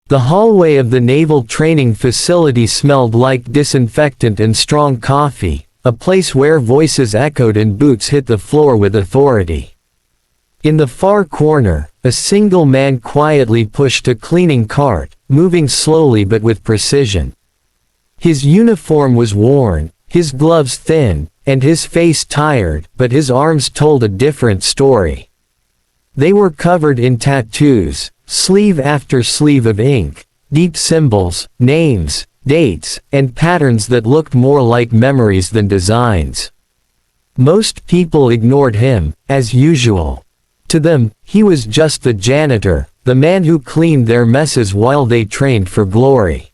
The hallway of the naval training facility smelled like disinfectant and strong coffee, a place where voices echoed and boots hit the floor with authority. In the far corner, a single man quietly pushed a cleaning cart, moving slowly but with precision. His uniform was worn, his gloves thin, and his face tired, but his arms told a different story. They were covered in tattoos, sleeve after sleeve of ink, deep symbols, names, dates, and patterns that looked more like memories than designs. Most people ignored him, as usual. To them, he was just the janitor, the man who cleaned their messes while they trained for glory.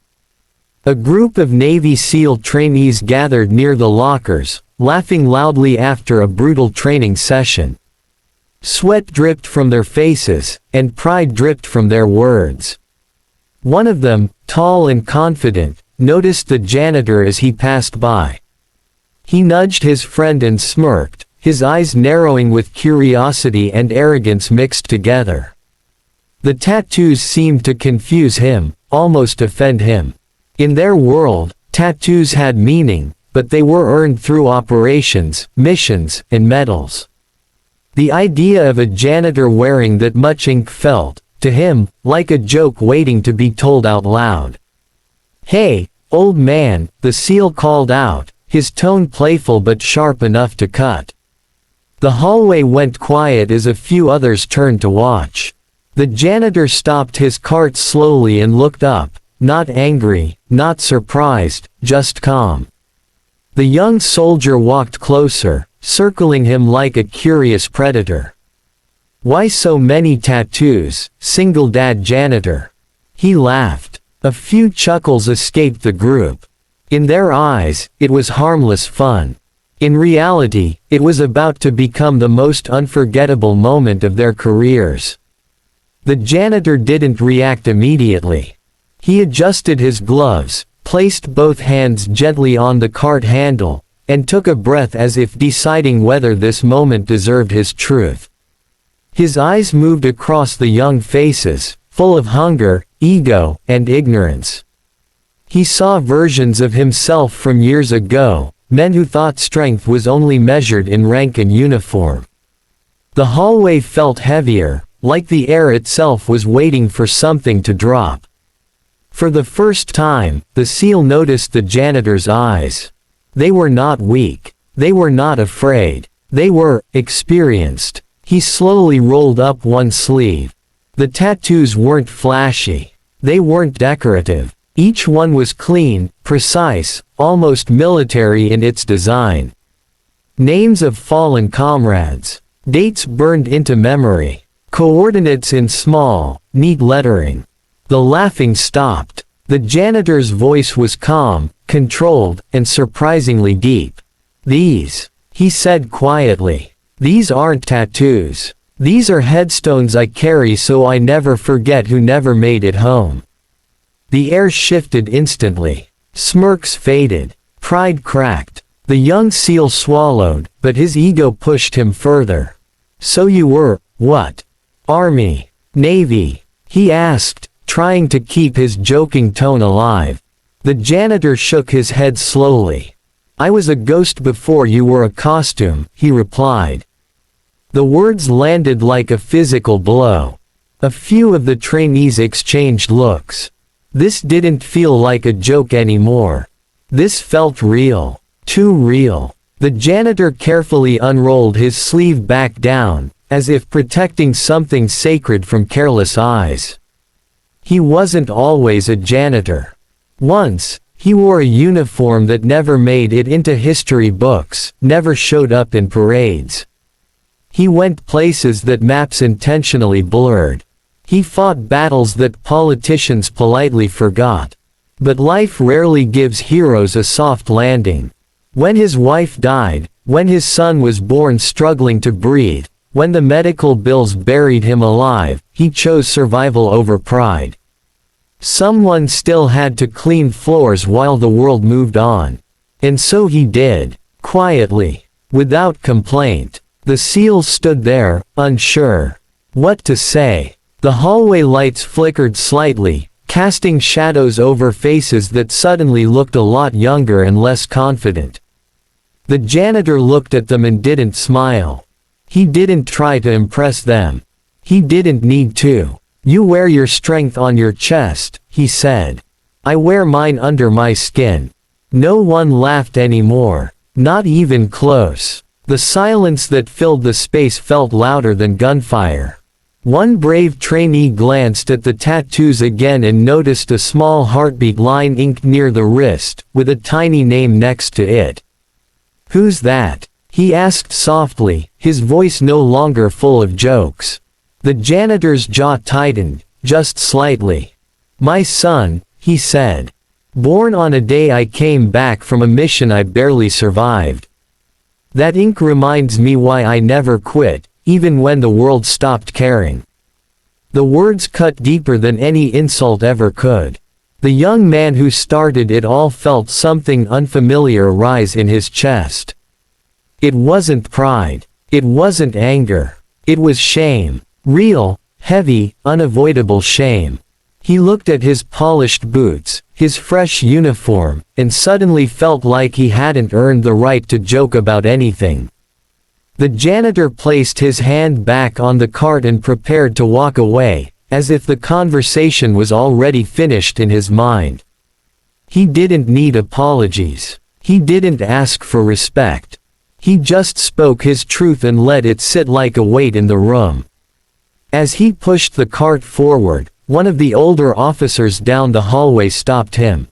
A group of Navy SEAL trainees gathered near the lockers, laughing loudly after a brutal training session. Sweat dripped from their faces, and pride dripped from their words. One of them, tall and confident, noticed the janitor as he passed by. He nudged his friend and smirked, his eyes narrowing with curiosity and arrogance mixed together. The tattoos seemed to confuse him, almost offend him. In their world, tattoos had meaning, but they were earned through operations, missions, and medals. The idea of a janitor wearing that much ink felt, to him, like a joke waiting to be told out loud. "Hey, old man," the SEAL called out, his tone playful but sharp enough to cut. The hallway went quiet as a few others turned to watch. The janitor stopped his cart slowly and looked up, not angry, not surprised, just calm. The young soldier walked closer, circling him like a curious predator. "Why so many tattoos, single dad janitor?" He laughed. A few chuckles escaped the group. In their eyes, it was harmless fun. In reality, it was about to become the most unforgettable moment of their careers. The janitor didn't react immediately. He adjusted his gloves, placed both hands gently on the cart handle, and took a breath as if deciding whether this moment deserved his truth. His eyes moved across the young faces, full of hunger, ego, and ignorance. He saw versions of himself from years ago, men who thought strength was only measured in rank and uniform. The hallway felt heavier, like the air itself was waiting for something to drop. For the first time, the SEAL noticed the janitor's eyes. They were not weak. They were not afraid. They were experienced. He slowly rolled up one sleeve. The tattoos weren't flashy. They weren't decorative. Each one was clean, precise, almost military in its design. Names of fallen comrades. Dates burned into memory. Coordinates in small, neat lettering. The laughing stopped. The janitor's voice was calm, controlled, and surprisingly deep. "These," he said quietly, "these aren't tattoos. These are headstones I carry so I never forget who never made it home." The air shifted instantly. Smirks faded. Pride cracked. The young SEAL swallowed, but his ego pushed him further. "So you were, what? Army? Navy?" he asked, trying to keep his joking tone alive. The janitor shook his head slowly. "I was a ghost before you were a costume," he replied. The words landed like a physical blow. A few of the trainees exchanged looks. This didn't feel like a joke anymore. This felt real. Too real. The janitor carefully unrolled his sleeve back down, as if protecting something sacred from careless eyes. He wasn't always a janitor. Once, he wore a uniform that never made it into history books, never showed up in parades. He went places that maps intentionally blurred. He fought battles that politicians politely forgot. But life rarely gives heroes a soft landing. When his wife died, when his son was born struggling to breathe, when the medical bills buried him alive, he chose survival over pride. Someone still had to clean floors while the world moved on. And so he did, quietly, without complaint. The SEAL stood there, unsure what to say. The hallway lights flickered slightly, casting shadows over faces that suddenly looked a lot younger and less confident. The janitor looked at them and didn't smile. He didn't try to impress them. He didn't need to. "You wear your strength on your chest," he said. "I wear mine under my skin." No one laughed anymore. Not even close. The silence that filled the space felt louder than gunfire. One brave trainee glanced at the tattoos again and noticed a small heartbeat line inked near the wrist, with a tiny name next to it. "Who's that?" he asked softly, his voice no longer full of jokes. The janitor's jaw tightened, just slightly. "My son," he said. "Born on a day I came back from a mission I barely survived. That ink reminds me why I never quit, even when the world stopped caring." The words cut deeper than any insult ever could. The young man who started it all felt something unfamiliar rise in his chest. It wasn't pride. It wasn't anger. It was shame. Real, heavy, unavoidable shame. He looked at his polished boots, his fresh uniform, and suddenly felt like he hadn't earned the right to joke about anything. The janitor placed his hand back on the cart and prepared to walk away, as if the conversation was already finished in his mind. He didn't need apologies. He didn't ask for respect. He just spoke his truth and let it sit like a weight in the room. As he pushed the cart forward, one of the older officers down the hallway stopped him.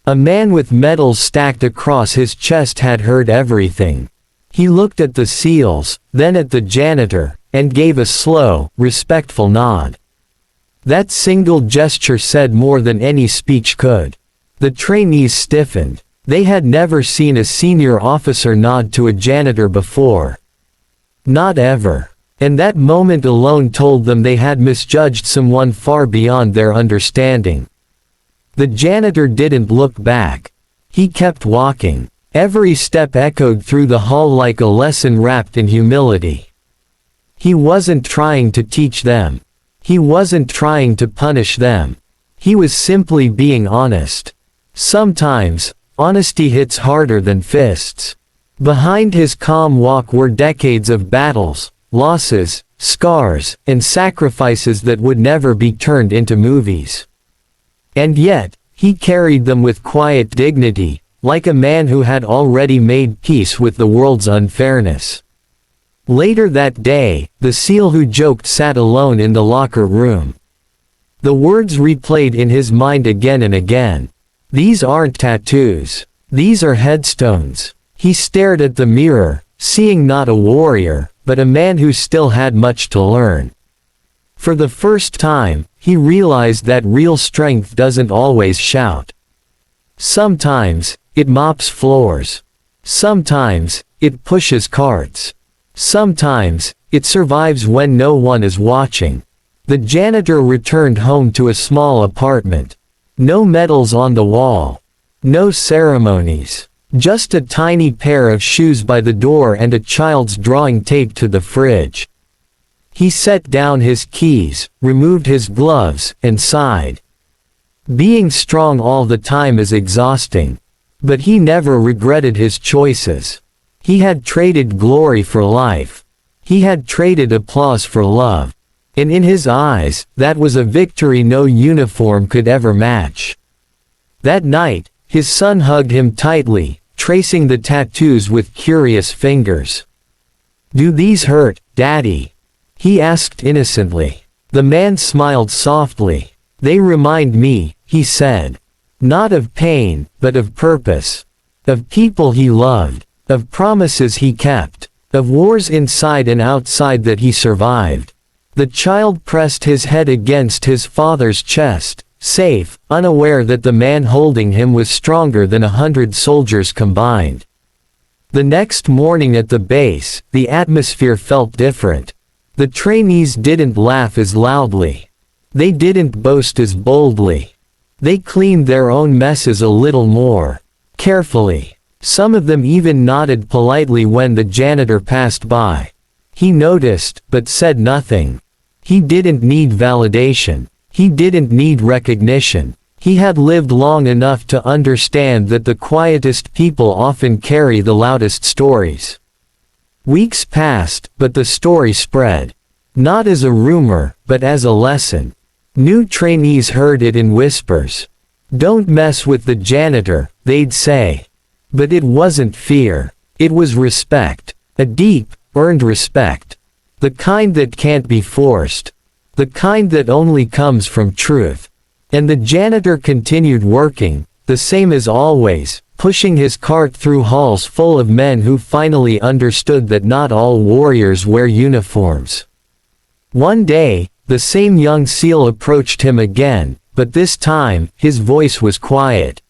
A man with medals stacked across his chest had heard everything. He looked at the seals, then at the janitor, and gave a slow, respectful nod. That single gesture said more than any speech could. The trainees stiffened. They had never seen a senior officer nod to a janitor before. Not ever. And that moment alone told them they had misjudged someone far beyond their understanding. The janitor didn't look back. He kept walking. Every step echoed through the hall like a lesson wrapped in humility. He wasn't trying to teach them. He wasn't trying to punish them. He was simply being honest. Sometimes, honesty hits harder than fists. Behind his calm walk were decades of battles, losses, scars, and sacrifices that would never be turned into movies. And yet, he carried them with quiet dignity, like a man who had already made peace with the world's unfairness. Later that day, the SEAL who joked sat alone in the locker room. The words replayed in his mind again and again. "These aren't tattoos. These are headstones." He stared at the mirror, seeing not a warrior, but a man who still had much to learn. For the first time, he realized that real strength doesn't always shout. Sometimes, it mops floors. Sometimes, it pushes carts. Sometimes, it survives when no one is watching. The janitor returned home to a small apartment. No medals on the wall. No ceremonies. Just a tiny pair of shoes by the door and a child's drawing taped to the fridge. He set down his keys, removed his gloves, and sighed. Being strong all the time is exhausting. But he never regretted his choices. He had traded glory for life. He had traded applause for love. And in his eyes, that was a victory no uniform could ever match. That night, his son hugged him tightly, tracing the tattoos with curious fingers. "Do these hurt, Daddy?" he asked innocently. The man smiled softly. "They remind me," he said. "Not of pain, but of purpose. Of people he loved. Of promises he kept. Of wars inside and outside that he survived." The child pressed his head against his father's chest, safe, unaware that the man holding him was stronger than 100 soldiers combined. The next morning at the base, the atmosphere felt different. The trainees didn't laugh as loudly. They didn't boast as boldly. They cleaned their own messes a little more carefully. Some of them even nodded politely when the janitor passed by. He noticed, but said nothing. He didn't need validation. He didn't need recognition. He had lived long enough to understand that the quietest people often carry the loudest stories. Weeks passed, but the story spread. Not as a rumor, but as a lesson. New trainees heard it in whispers. "Don't mess with the janitor," they'd say. But it wasn't fear. It was respect. A deep, earned respect. The kind that can't be forced. The kind that only comes from truth. And the janitor continued working, the same as always, pushing his cart through halls full of men who finally understood that not all warriors wear uniforms. One day, the same young SEAL approached him again, but this time, his voice was quiet.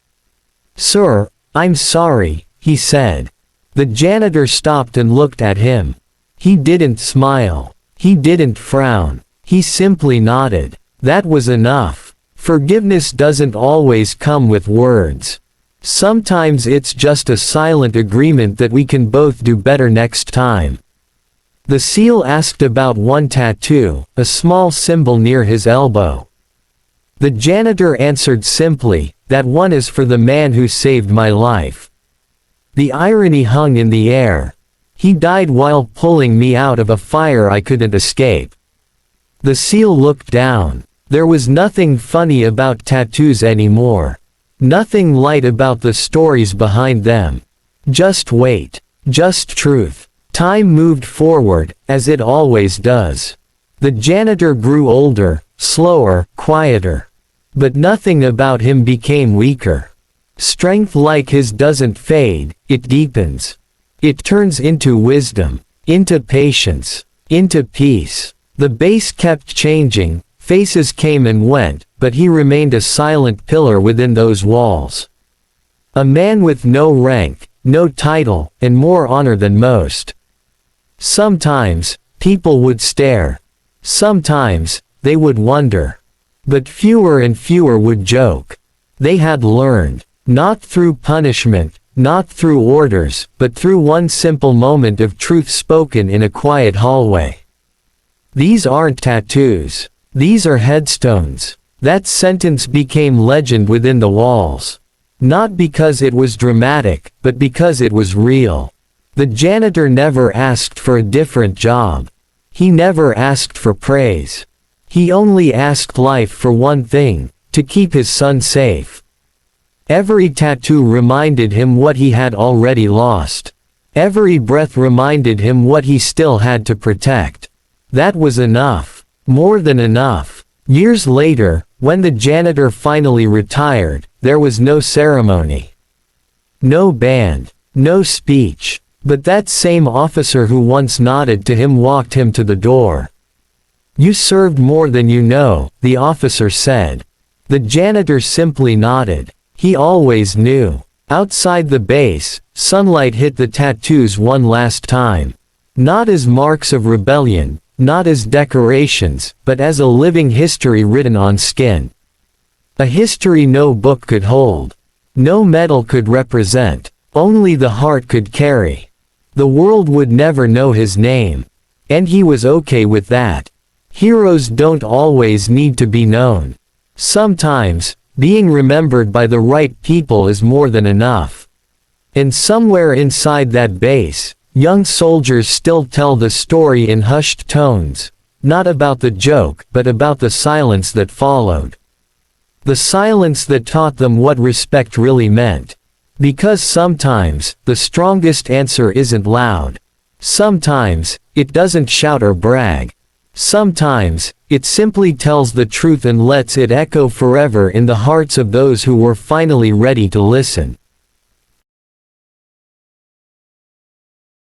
"Sir, I'm sorry," he said. The janitor stopped and looked at him. He didn't smile. He didn't frown. He simply nodded. That was enough. Forgiveness doesn't always come with words. Sometimes it's just a silent agreement that we can both do better next time. The SEAL asked about one tattoo, a small symbol near his elbow. The janitor answered simply, "That one is for the man who saved my life." The irony hung in the air. He died while pulling me out of a fire I couldn't escape. The SEAL looked down. There was nothing funny about tattoos anymore. Nothing light about the stories behind them. Just weight. Just truth. Time moved forward, as it always does. The janitor grew older, slower, quieter. But nothing about him became weaker. Strength like his doesn't fade, it deepens. It turns into wisdom, into patience, into peace. The base kept changing, faces came and went, but he remained a silent pillar within those walls. A man with no rank, no title, and more honor than most. Sometimes, people would stare. Sometimes, they would wonder. But fewer and fewer would joke. They had learned. Not through punishment, not through orders, but through one simple moment of truth spoken in a quiet hallway. These aren't tattoos. These are headstones. That sentence became legend within the walls. Not because it was dramatic, but because it was real. The janitor never asked for a different job. He never asked for praise. He only asked life for one thing, to keep his son safe. Every tattoo reminded him what he had already lost. Every breath reminded him what he still had to protect. That was enough. More than enough. Years later, when the janitor finally retired, there was no ceremony. No band. No speech. But that same officer who once nodded to him walked him to the door. "You served more than you know," the officer said. The janitor simply nodded. He always knew. Outside the base, sunlight hit the tattoos one last time. Not as marks of rebellion, not as decorations, but as a living history written on skin. A history no book could hold. No medal could represent. Only the heart could carry. The world would never know his name. And he was okay with that. Heroes don't always need to be known. Sometimes, being remembered by the right people is more than enough. And somewhere inside that base, young soldiers still tell the story in hushed tones, not about the joke, but about the silence that followed. The silence that taught them what respect really meant. Because sometimes, the strongest answer isn't loud. Sometimes, it doesn't shout or brag. Sometimes, it simply tells the truth and lets it echo forever in the hearts of those who were finally ready to listen.